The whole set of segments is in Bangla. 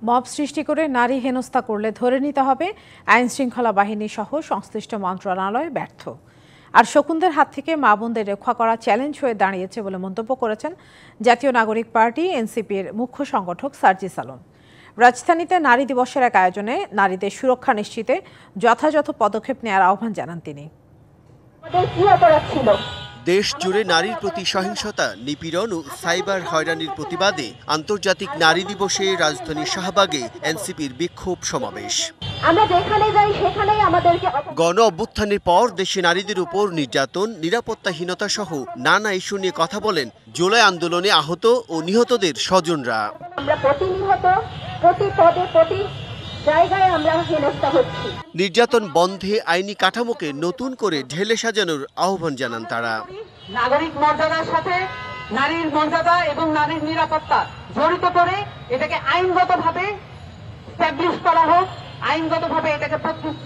মব সৃষ্টি করে নারী হেনস্থা করলে ধরে নিতে হবে আইন শৃঙ্খলা বাহিনী সহ সংশ্লিষ্ট মন্ত্রণালয় ব্যর্থ। আর শকুনদের হাত থেকে মা বোনদের রক্ষা করা চ্যালেঞ্জ হয়ে দাঁড়িয়েছে বলে মন্তব্য করেছেন জাতীয় নাগরিক পার্টি এনসিপির মুখ্য সংগঠক সার্জিস আলম। রাজধানীতে নারী দিবসের এক আয়োজনে নারীদের সুরক্ষা নিশ্চিতে যথাযথ পদক্ষেপ নেওয়ার আহ্বান জানান তিনি। দেশ জুড়ে নারীর প্রতি সহিংসতা, নিপীড়ন ও সাইবার হয়রানির প্রতিবাদে আন্তর্জাতিক নারী দিবসে রাজধানী শাহবাগে এনসিপির বিক্ষোভ সমাবেশ। গণ অভ্যুত্থানের পর দেশে নারীদের উপর নির্যাতন, নিরাপত্তাহীনতা সহ নানা ইস্যু নিয়ে কথা বলেন জুলাই আন্দোলনে আহত ও নিহতদের স্বজনরা। নির্যাতন বন্ধে আইনি কাঠামোকে নতুন করে ঢেলে সাজানোর আহ্বান জানান তারা। নাগরিক মর্যাদার সাথে নারীর মর্যাদা এবং নারীর নিরাপত্তা জড়িত করে এটাকে আইনগতভাবে স্ট্যাবলিশ করা হোক, আইনগতভাবে এটাকে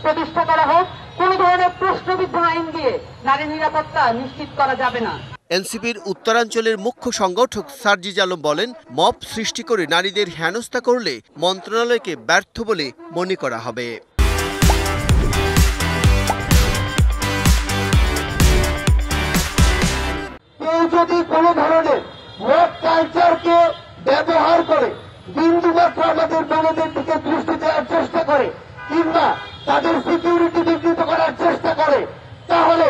প্রতিষ্ঠা করা হোক। কোন ধরনের প্রশ্নবিদ্ধ আইন দিয়ে নারীর নিরাপত্তা নিশ্চিত করা যাবে না। এনসিপির উত্তরাঞ্চলের মুখ্য সংগঠক সার্জিস আলম বলেন, মব সৃষ্টি করে নারীদের হেনস্থা করলে মন্ত্রণালয়কে ব্যর্থ বলে মনে করা হবে। কেউ যদি কোনো ধরনের মব কালচারকে ব্যবহার করে বিন্দুমাত্র আমাদের বোনদের দিকে দৃষ্টি দেওয়ার চেষ্টা করে কিংবা তাদের সিকিউরিটি বিঘ্নিত করার চেষ্টা করে, তাহলে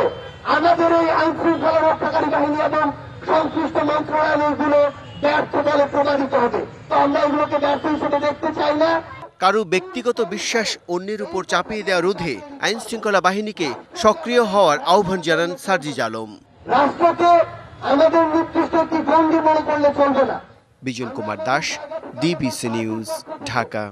আমাদের এই আইন শৃঙ্খলা রক্ষাকারী বাহিনী এবং সংশ্লিষ্ট মন্ত্রণালয়গুলো ব্যর্থ বলে প্রমাণিত হবে। তো আমরা এগুলোকে ব্যর্থ হিসেবে দেখতে চাই না। কারো ব্যক্তিগত বিশ্বাস অন্যের উপর চাপিয়ে দেওয়া রোধে আইন শৃঙ্খলা বাহিনীকে সক্রিয় হওয়ার আহ্বান জানান সার্জিস আলম। রাষ্ট্রকে আমাদের নির্দিষ্ট একটি গণ্ডি মনে করলে চলবে না। Bijan Kumar Das, DBC news, Dhaka.